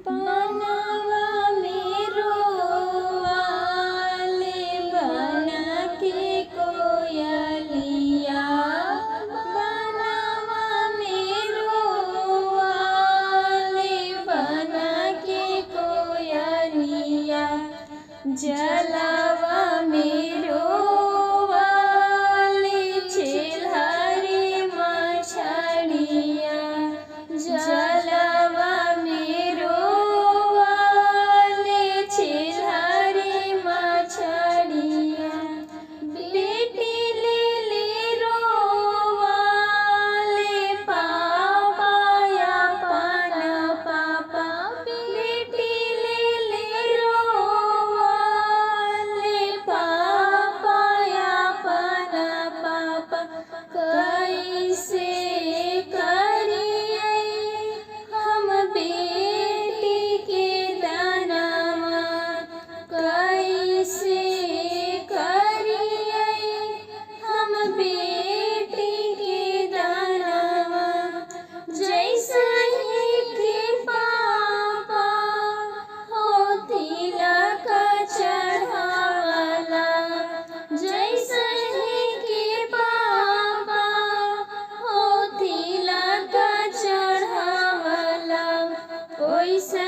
बनवा में रोवाले बना के कोयलिया, बनवा में रोवाले बना के कोयलिया, जलवा में रोवाले छिलहरी मछलिया, जलवा में रोवाले छिलहरी मछलिया, बेटी ले ले रोवाले पापा या पन पापा, बेटी ले ले रोवाले पापा या पन पापा, कैसे करिए हम बेटी के दानवा, कैसे करिए हम बेटी के दानवा, जैसे ही के पापा हो तिलक चढ़ावला, जैसे ही के पापा हो तिलक चढ़ावला, ओइसे